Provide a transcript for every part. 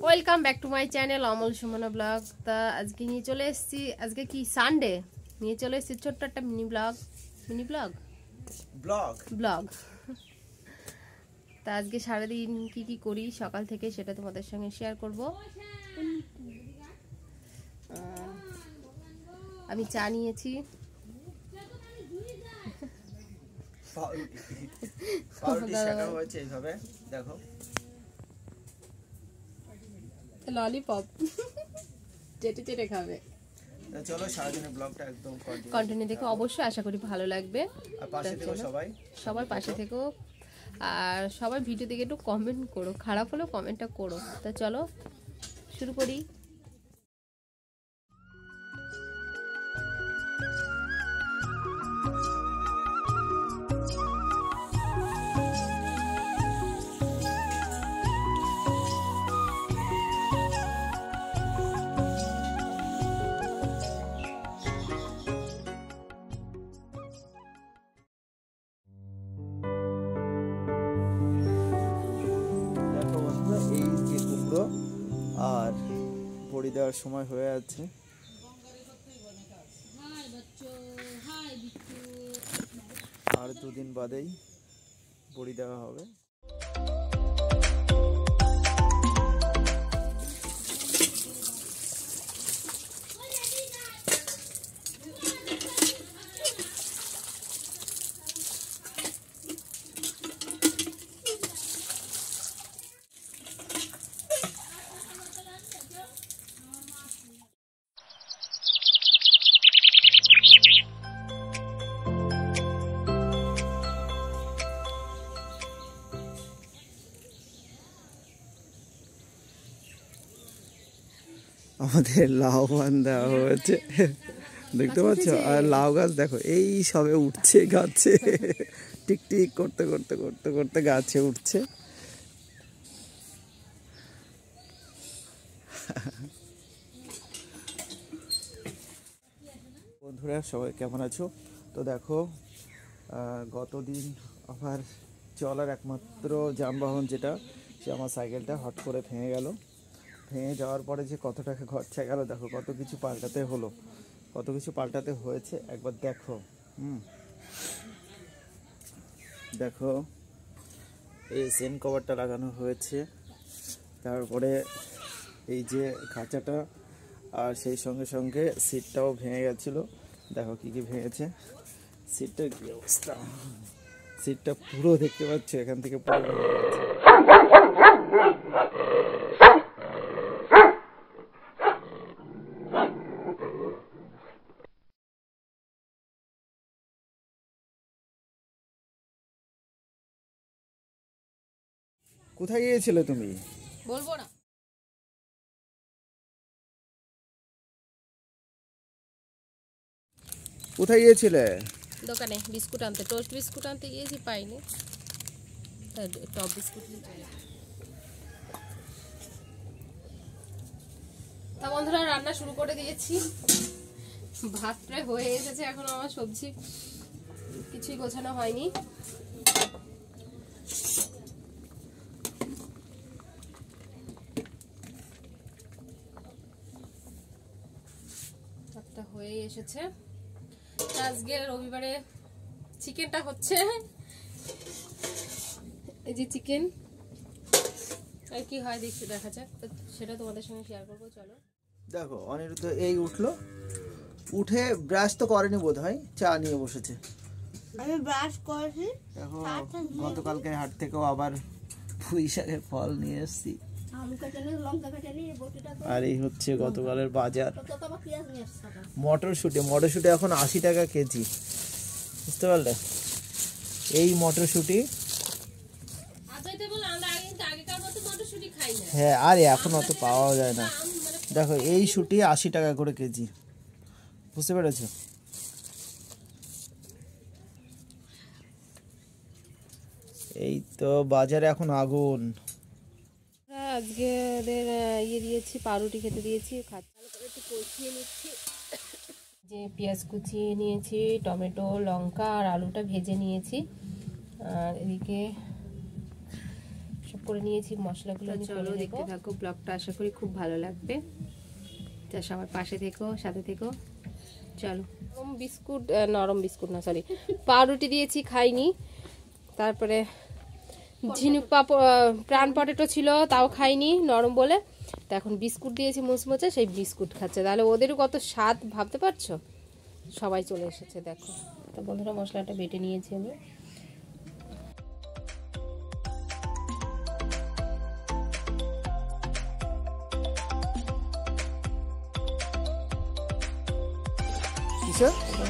Welcome back to my channel Amal Sumana blog. তা আজকে নিয়ে চলে এসেছি, আজকে কি সানডে, নিয়ে চলে এসেছি ছোট্ট একটা মিনি ব্লগ। তা আজকে সারাদিন কি কি করি সকাল থেকে সেটা তোমাদের সঙ্গে শেয়ার করব। আমি চা নিয়েছি, ললিপপ চেটে চেটে খাবে। চলো সারাদিনের ব্লগটা একদম কন্টিনিউ দেখো, অবশ্যই আশা করি ভালো লাগবে। আর পাশে থেকো সবার পাশে থেকো, আর সবাই ভিডিও দেখে একটু কমেন্ট করো, খারাপ হলেও কমেন্টটা করো। তা চলো শুরু করি। আর বড়ি দেওয়ার সময় হয়ে আছে, আর দুদিন বাদেই বড়ি দেওয়া হবে। আমাদের লাউ বান দেওয়া হয়েছে, দেখতে পাচ্ছ? আর লাউ গাছ দেখো এই সবে উঠছে গাছে, টিকটিক করতে করতে করতে করতে গাছে উঠছে। বন্ধুরা সবাই কেমন আছো? তো দেখো গতদিন আমার চলার একমাত্র যানবাহন যেটা, সে আমার সাইকেলটা হট করে ভেঙে গেল। ভেঙে যাওয়ার পরে যে কত টাকা খরচা গেল দেখো, কত কিছু পাল্টাতে হলো, কত কিছু পাল্টাতে হয়েছে একবার দেখো। দেখো এই সেন কভারটা লাগানো হয়েছে, তারপরে এই যে খাঁচাটা, আর সেই সঙ্গে সঙ্গে সিটটাও ভেঙে গেছিলো। দেখো কি কি ভেঙেছে, সিটটার কি অবস্থা, সিটটা পুরো দেখতে পাচ্ছ এখান থেকে পুরো ভেঙে গেছে। কোথায় গিয়েছিলে তুমি? বলবো না। কোথায় গিয়েছিলে? দোকানে বিস্কুট আনতে, টোস্ট বিস্কুট আনতে গিয়েছি, পাইনি, টপ বিস্কুট নিয়ে চলে। তা বন্ধুরা রান্না শুরু করে দিয়েছি, ভাত প্রায় হয়ে এসেছে, এখন আমার সবজি কিছুই গোছানো হয়নি। ভাতটা হয়ে এসেছে। আজকে রবিবারে চিকেনটা হচ্ছে, এই যে চিকেন, আর কি হয় দেখি, দেখা যাক, সেটা তোমাদের সঙ্গে শেয়ার করবো। চলো দেখো অনিরুদ্ধ এই উঠলো, উঠে ব্রাশ তো করেনি বোধ হয়, চা নিয়ে বসেছে। আমি ব্রাশ করেছি। দেখো গতকালকে হাট থেকেও আবার পুঁই শাকের ফল নিয়ে এসেছি, আর এই হচ্ছে গতকালের বাজার। মটরশুঁটি এখন 80 টাকা কেজি, বুঝতে পারলে? এই মটরশুঁটি, হ্যাঁ, আর এখন অত পাওয়া যায় না। দেখো এই শুঁটি 80 টাকা করে কেজি, বুঝতে পেরেছো? এই তো বাজারে এখন আগুন। আজকে ওদের ইয়ে দিয়েছি, পাউরুটি খেতে দিয়েছি, একটু কষিয়ে নিচ্ছি। যে পেঁয়াজ কুচিয়ে নিয়েছি, টমেটো, লঙ্কা আর আলুটা ভেজে নিয়েছি, আর এদিকে সব করে নিয়েছি মশলাগুলো। চলো দেখতে থাকো ব্লগটা, আশা করি খুব ভালো লাগবে। তা সবার পাশে থেকো, সাথে থেকো। চলো। নরম বিস্কুট না, সরি, পাউরুটি দিয়েছি, খাইনি। তারপরে ঝিনুক প্রাণ পটেটো ছিল, তাও খাইনি নরম বলে। তা এখন বিস্কুট দিয়েছি মুচমুচে, সেই বিস্কুট খাচ্ছে। তাহলে ওদেরও কত স্বাদ ভাবতে পারছো। সবাই চলে এসেছে দেখো। তো বন্ধুরা মশলাটা বেটে নিয়েছি আমি।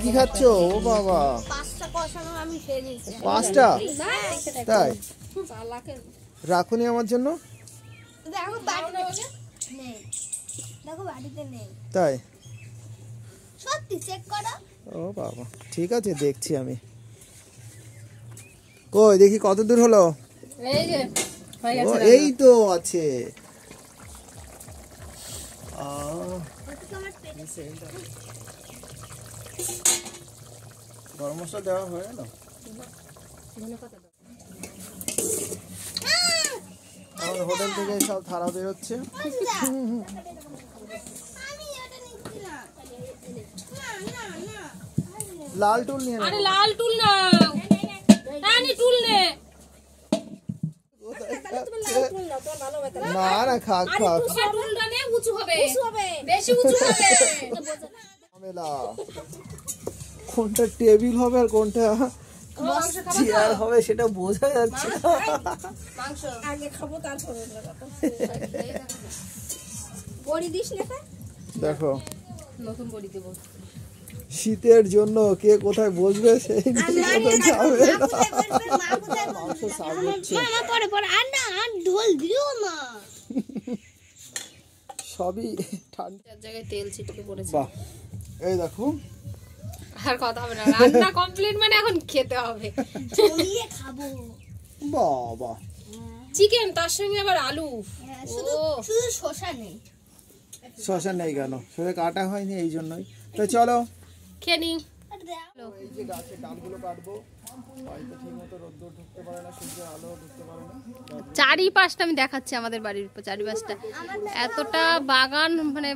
কি খাচ্ছ? ও বাবা, 5টা কষানো আমি খেয়ে নিয়েছি। 5টা? তাই রাখুনি আমার জন্য? দেখো বাড়িতে নেই, দেখো বাড়িতে নেই। তাই? সত্যি চেক করো। ও বাবা, ঠিক আছে, দেখছি আমি। কই দেখি কত দূর হলো। এই যে হয়ে ও গেছে। এই তো আছে। গরম মশলা দেওয়া হয়ে গেল। এখন হোটেল থেকে সব থালা বেরোচ্ছে। আমি এটা নিচ্ছি না। না না না, লাল টুল নিয়ে আরে লাল টুল না, আনি টুল নে। না না, খাক খাক। টুলটা নে, উঁচু হবে, বেশি উঁচু হবে। ঝামেলা। কোনটা টেবিল হবে আর কোনটা চেয়ার হবে সেটা বোঝা যাচ্ছে না। মাংস আগে খাবো তারপরে বড়ি দিস না। দেখো নতুন বড়ি দেবো। শীতের জন্য কে কোথায় বসবে সেই যাবে না। মাংস সার্ভ হচ্ছে, মামা পরে পরে আর না, আর ঢোল দিও না। সবই ঠান্ডা। চার জায়গায় তেল ছিটকে পড়েছে। বাহ, এই দেখো। আর কথা হবে না, রান্না কমপ্লিট মানে এখন খেতে হবে। জমিয়ে খাবো। বাবা, চিকেন তার সঙ্গে আবার আলু। শুধু ও শুধু শসা নেই। শসা নেই কেন? শসা কাটা হয়নি এই জন্যই। তো চলো খেয়ে নি। এই যে গাছের ডালগুলো কাটবো। বাড়িতে ঠিক মতো রোদ্দুর ঢুকতে পারে না, সূর্যের আলো ঢুকতে পারে না। চারিপাশটা আমি দেখাচ্ছি, আমাদের বাড়ির চারিপাশটা এতটা বাগান, মানে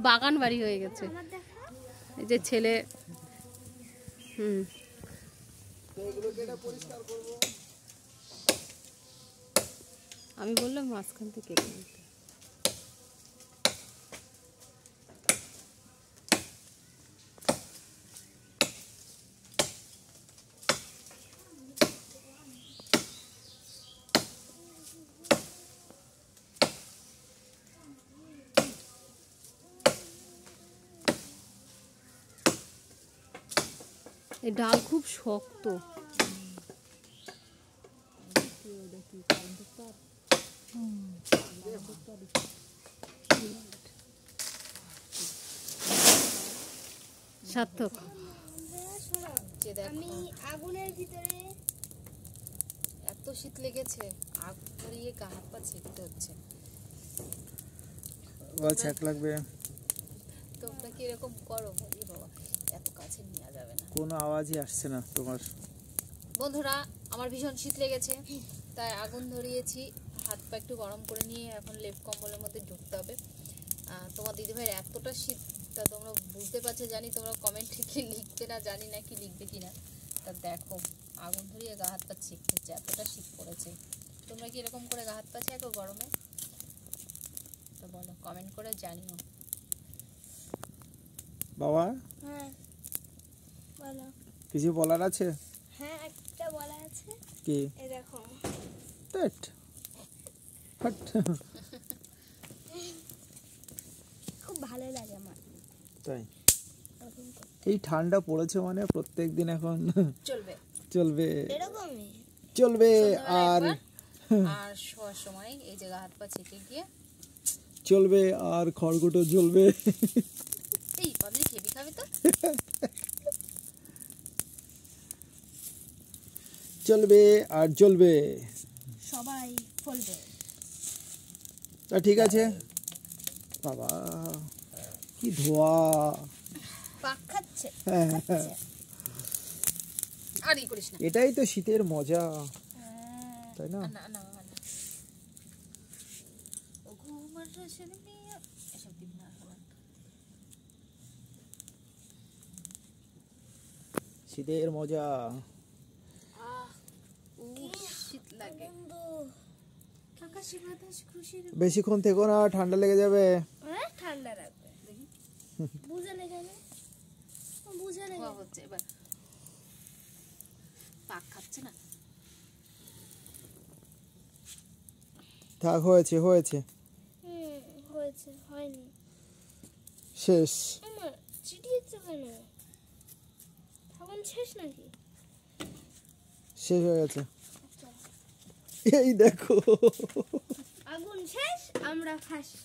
বাগান বাড়ি হয়ে গেছে। এই যে ছেলে, আমি বললাম মাঝখান থেকে কেটে নিতে। এই ডাল খুব শক্ত। সার্থক। আমি আগুনের ভিতরে এত শীত লেগেছে, আগ ধরিয়ে গা হাত পা ছেঁকতে হচ্ছে। ছ্যাক লাগবে। তোমরা কি এরকম করো? বাবা, এত কাছে নেওয়া যাবে না। কোনো আওয়াজই আসছে না তোমার। বন্ধুরা, আমার ভীষণ শীত লেগেছে, তাই আগুন ধরিয়েছি। হাত পা একটু গরম করে নিয়ে এখন লেপ কম্বলের মধ্যে ঢুকতে হবে। তোমার দিদিভাইয়ের এতটা শীতটা তোমরা বুঝতে পারছো জানি, তোমরা কমেন্টে কি লিখবে না জানি না, কি লিখবে কিনা। তা দেখো, আগুন ধরিয়ে গা হাত পা ছেঁকতে হচ্ছে, এতটা শীত পড়েছে। তোমরা কি এরকম করে গা হাত পা ছেঁকো গরমে? তো বলো, কমেন্ট করে জানিও। বাবা, হ্যাঁ বলো। কিছু বলার আছে? হ্যাঁ একটা বলা আছে। কি? এই দেখো। TET hot. খুব ভালো লাগে আমার। তাই? এই ঠান্ডা পড়েছে মানে প্রত্যেকদিন এখন চলবে চলবে, এরকমই চলবে। আর আর শোয়ার সময় এই যে গা হাত পা ছেঁকে গিয়ে চলবে, আর খড়গুটো জ্বলবে। এই পাবলিক হেভি খাবে তো। চলবে আর জ্বলবে, সবাই ফলবে। তা ঠিক আছে। বাবা কি ধোয়া। পাক খাচ্ছে। আর ই করিস না। এটাই তো শীতের মজা, তাই না? না না না, এসব দিবি না এখন আর। শীতের মজা। শীত লাগে। আকাশে বাতাস খুশির বেশিক্ষণ থেকো না, ঠান্ডা লেগে যাবে। ঠান্ডা রাখবে বুঝে লেগে না বুঝে লেগে খাওয়া হচ্ছে এবার। পাক খাচ্ছে না। থাক, হয়েছে হয়েছে, হয়েছে হয়নি শেষ। আমার চিটিয়েছে কেন এখন শেষ নাকি শেষ হয়ে গেছে। এই দেখো, আগুন শেষ আমরা ফার্স্ট